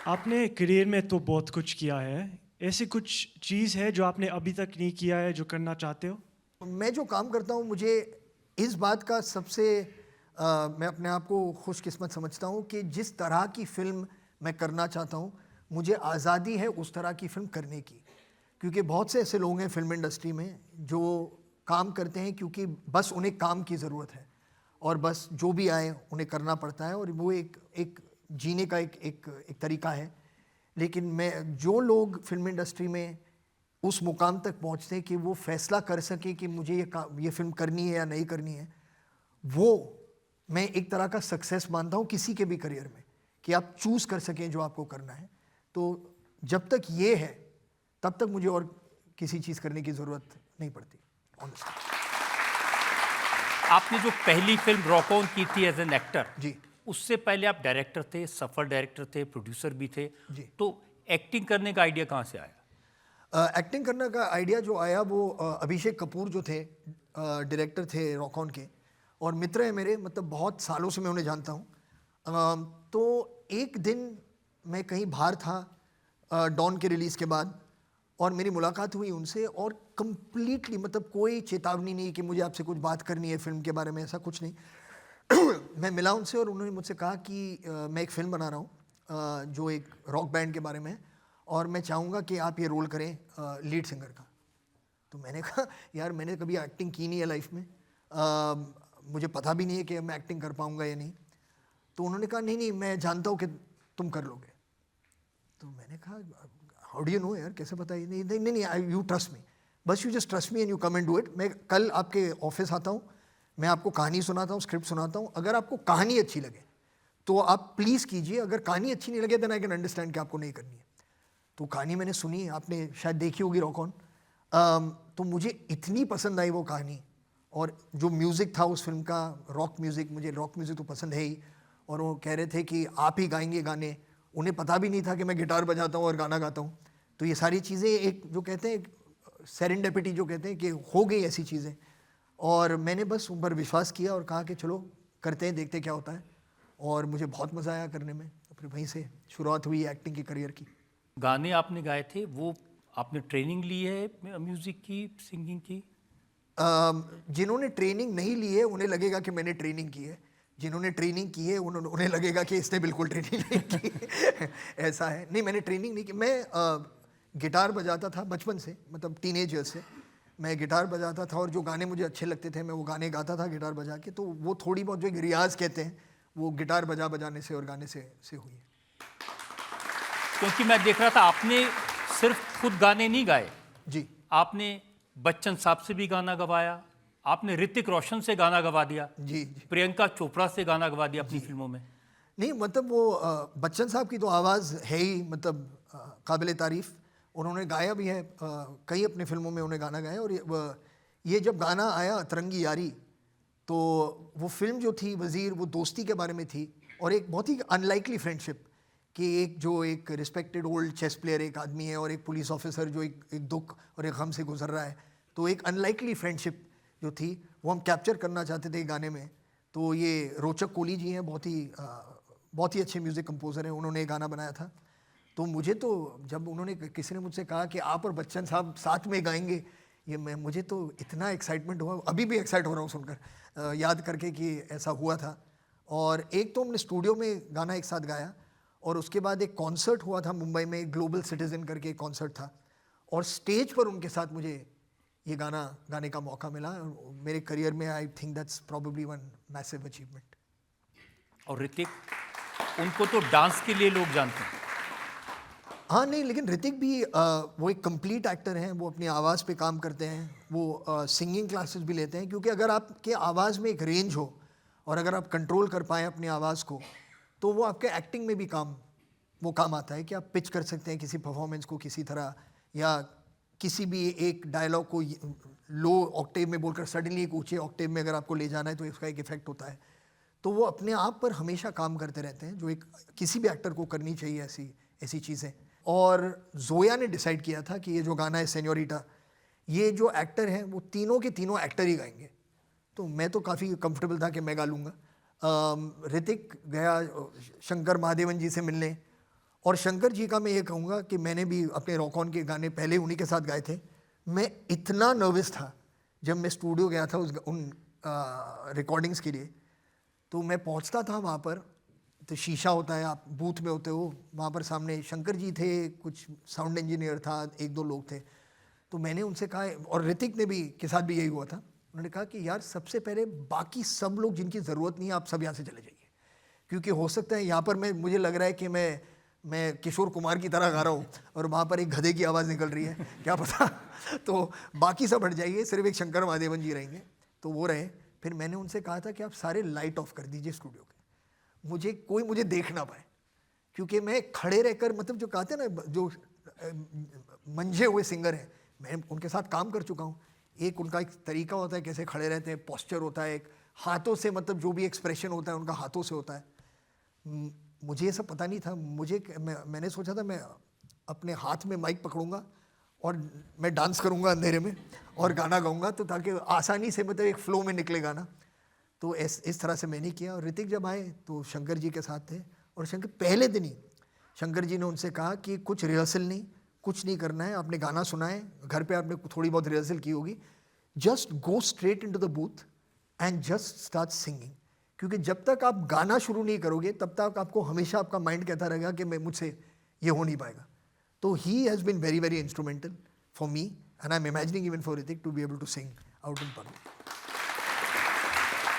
आपने करियर में तो बहुत कुछ किया है। ऐसी कुछ चीज़ है जो आपने अभी तक नहीं किया है जो करना चाहते हो? मैं जो काम करता हूँ मुझे इस बात का सबसे मैं अपने आप को खुशकिस्मत समझता हूँ कि जिस तरह की फ़िल्म मैं करना चाहता हूँ मुझे आज़ादी है उस तरह की फ़िल्म करने की। क्योंकि बहुत से ऐसे लोग हैं फ़िल्म इंडस्ट्री में जो काम करते हैं क्योंकि बस उन्हें काम की ज़रूरत है और बस जो भी आए उन्हें करना पड़ता है और वो एक एक जीने का एक तरीका है। लेकिन मैं जो लोग फ़िल्म इंडस्ट्री में उस मुकाम तक पहुँचते हैं कि वो फ़ैसला कर सकें कि मुझे ये फ़िल्म करनी है या नहीं करनी है, वो मैं एक तरह का सक्सेस मानता हूँ किसी के भी करियर में, कि आप चूज़ कर सकें जो आपको करना है। तो जब तक ये है, तब तक मुझे और किसी चीज़ करने की ज़रूरत नहीं पड़ती, ऑनेस्टली। आपने जो पहली फिल्म रॉक ऑन की थी एज एन एक्टर, जी, उससे पहले आप डायरेक्टर थे, सफल डायरेक्टर थे, प्रोड्यूसर भी थे। जी। तो एक्टिंग करने का आइडिया कहाँ से आया? एक्टिंग करने का आइडिया जो आया वो अभिषेक कपूर जो थे डायरेक्टर थे रॉक ऑन के और मित्र हैं मेरे, मतलब बहुत सालों से मैं उन्हें जानता हूँ। तो एक दिन मैं कहीं बाहर था डॉन के रिलीज़ के बाद और मेरी मुलाकात हुई उनसे और कंप्लीटली, मतलब कोई चेतावनी नहीं कि मुझे आपसे कुछ बात करनी है फिल्म के बारे में, ऐसा कुछ नहीं। मैं मिला उनसे और उन्होंने मुझसे कहा कि मैं एक फ़िल्म बना रहा हूँ जो एक रॉक बैंड के बारे में है और मैं चाहूँगा कि आप ये रोल करें लीड सिंगर का। तो मैंने कहा यार मैंने कभी एक्टिंग की नहीं है लाइफ में, मुझे पता भी नहीं है कि मैं एक्टिंग कर पाऊँगा या नहीं। तो उन्होंने कहा नहीं नहीं मैं जानता हूँ कि तुम कर लोगे। तो मैंने कहा हाउ डू यू नो यार, कैसे पता? ये नहीं नहीं नहीं, नहीं यू ट्रस्ट मी, बस you just trust me and you come and do it. मैं कल आपके ऑफिस आता हूँ, मैं आपको कहानी सुनाता हूँ, स्क्रिप्ट सुनाता हूँ, अगर आपको कहानी अच्छी लगे तो आप प्लीज़ कीजिए, अगर कहानी अच्छी नहीं लगे देन आई कैन अंडरस्टैंड कि आपको नहीं करनी है। तो कहानी मैंने सुनी, आपने शायद देखी होगी रॉक ऑन। तो मुझे इतनी पसंद आई वो कहानी और जो म्यूज़िक था उस फिल्म का, रॉक म्यूज़िक, मुझे रॉक म्यूज़िक तो पसंद है ही। और वो कह रहे थे कि आप ही गाएंगे गाने, उन्हें पता भी नहीं था कि मैं गिटार बजाता हूँ और गाना गाता हूँ। तो ये सारी चीज़ें एक जो कहते हैं सेरेंडिपिटी जो कहते हैं कि हो गई ऐसी चीज़ें, और मैंने बस उन पर विश्वास किया और कहा कि चलो करते हैं, देखते क्या होता है। और मुझे बहुत मज़ा आया करने में, तो फिर वहीं से शुरुआत हुई एक्टिंग की करियर की। गाने आपने गाए थे, वो आपने ट्रेनिंग ली है म्यूजिक की, सिंगिंग की? जिन्होंने ट्रेनिंग नहीं ली है उन्हें लगेगा कि मैंने ट्रेनिंग की है, जिन्होंने ट्रेनिंग की है उन्हें लगेगा कि इसने बिल्कुल ट्रेनिंग नहीं की। ऐसा है, नहीं मैंने ट्रेनिंग नहीं की। मैं गिटार बजाता था बचपन से, मतलब टीनेज ईयर से मैं गिटार बजाता था और जो गाने मुझे अच्छे लगते थे मैं वो गाने गाता था गिटार बजा के। तो वो थोड़ी बहुत जो एक रियाज कहते हैं वो गिटार बजाने से और गाने से हुई है। क्योंकि मैं देख रहा था आपने सिर्फ खुद गाने नहीं गाए, जी आपने बच्चन साहब से भी गाना गवाया, आपने ऋतिक रोशन से गाना गवा दिया, जी जी प्रियंका चोपड़ा से गाना गवा दिया अपनी फिल्मों में। नहीं, मतलब वो बच्चन साहब की तो आवाज़ है ही, मतलब काबिल तारीफ़। उन्होंने गाया भी है, कई अपनी फ़िल्मों में उन्होंने गाना गाया। और ये जब गाना आया अतरंगी यारी, तो वो फ़िल्म जो थी वज़ीर, वो दोस्ती के बारे में थी और एक बहुत ही अनलाइकली फ्रेंडशिप कि एक रिस्पेक्टेड ओल्ड चेस प्लेयर एक आदमी है और एक पुलिस ऑफिसर जो एक दुख और एक गम से गुजर रहा है। तो एक अनलाइकली फ्रेंडशिप जो थी वो हम कैप्चर करना चाहते थे गाने में। तो ये रोचक कोहली जी हैं, बहुत ही अच्छे म्यूज़िक कंपोज़र हैं, उन्होंने ये गाना बनाया था। तो मुझे तो जब उन्होंने किसी ने मुझसे कहा कि आप और बच्चन साहब साथ में गाएंगे, मुझे तो इतना एक्साइटमेंट हुआ, अभी भी एक्साइट हो रहा हूँ सुनकर, याद करके कि ऐसा हुआ था। और एक तो हमने स्टूडियो में गाना एक साथ गाया और उसके बाद एक कॉन्सर्ट हुआ था मुंबई में, ग्लोबल सिटीज़न करके एक कॉन्सर्ट था और स्टेज पर उनके साथ मुझे ये गाना गाने का मौका मिला। मेरे करियर में I think that's probably one massive achievement. और ऋतिक, उनको तो डांस के लिए लोग जानते हैं। हाँ नहीं, लेकिन ऋतिक भी वो एक कंप्लीट एक्टर हैं, वो अपनी आवाज़ पे काम करते हैं, वो सिंगिंग क्लासेस भी लेते हैं। क्योंकि अगर आपके आवाज़ में एक रेंज हो और अगर आप कंट्रोल कर पाएँ अपनी आवाज़ को, तो वो आपके एक्टिंग में भी काम आता है कि आप पिच कर सकते हैं किसी परफॉर्मेंस को किसी तरह, या किसी भी एक डायलॉग को लो ऑक्टेव में बोलकर सडनली एक ऊंचे ऑक्टेव में अगर आपको ले जाना है तो इसका एक इफेक्ट होता है। तो वो अपने आप पर हमेशा काम करते रहते हैं, जो एक किसी भी एक्टर को करनी चाहिए ऐसी ऐसी चीज़ें। और जोया ने डिसाइड किया था कि ये जो गाना है सेन्योरिटा, ये जो एक्टर हैं वो तीनों के तीनों एक्टर ही गाएंगे। तो मैं तो काफ़ी कंफर्टेबल था कि मैं गा लूँगा। ऋतिक गया शंकर महादेवन जी से मिलने और शंकर जी का मैं ये कहूँगा कि मैंने भी अपने रॉक ऑन के गाने पहले उन्हीं के साथ गाए थे। मैं इतना नर्वस था जब मैं स्टूडियो गया था उन रिकॉर्डिंग्स के लिए। तो मैं पहुंचता था वहाँ पर, तो शीशा होता है, आप बूथ में होते हो, वहाँ पर सामने शंकर जी थे, कुछ साउंड इंजीनियर था, एक दो लोग थे। तो मैंने उनसे कहा, और ऋतिक ने भी के साथ भी यही हुआ था, उन्होंने कहा कि यार सबसे पहले बाकी सब लोग जिनकी ज़रूरत नहीं है आप सब यहाँ से चले जाइए, क्योंकि हो सकता है यहाँ पर मुझे लग रहा है कि मैं किशोर कुमार की तरह गा रहा हूँ और वहाँ पर एक गधे की आवाज़ निकल रही है, क्या पता। तो बाकी सब हट जाइए, सिर्फ एक शंकर महादेवन जी रहेंगे। तो वो रहे। फिर मैंने उनसे कहा था कि आप सारे लाइट ऑफ कर दीजिए स्टूडियो के, कोई मुझे देख ना पाए, क्योंकि मैं खड़े रहकर, मतलब जो कहते हैं ना, जो मंझे हुए सिंगर हैं, मैं उनके साथ काम कर चुका हूँ। एक उनका एक तरीका होता है कैसे खड़े रहते हैं, पोस्चर होता है, एक हाथों से, मतलब जो भी एक्सप्रेशन होता है उनका हाथों से होता है। मुझे ये सब पता नहीं था। मैंने सोचा था मैं अपने हाथ में माइक पकड़ूंगा और मैं डांस करूंगा अंधेरे में और गाना गाऊंगा, तो ताकि आसानी से, मतलब एक फ्लो में निकले गाना। तो इस तरह से मैंने किया। और ऋतिक जब आए तो शंकर जी के साथ थे, और शंकर पहले दिन ही शंकर जी ने उनसे कहा कि कुछ रिहर्सल नहीं, कुछ नहीं करना है, आपने गाना सुना है, घर पे आपने थोड़ी बहुत रिहर्सल की होगी, just go straight into the booth and just start singing. क्योंकि जब तक आप गाना शुरू नहीं करोगे तब तक आपको हमेशा आपका माइंड कहता रहेगा कि मुझसे ये हो नहीं पाएगा। तो he has been very very instrumental for me, and I am imagining even for Hrithik to be able to sing out in public.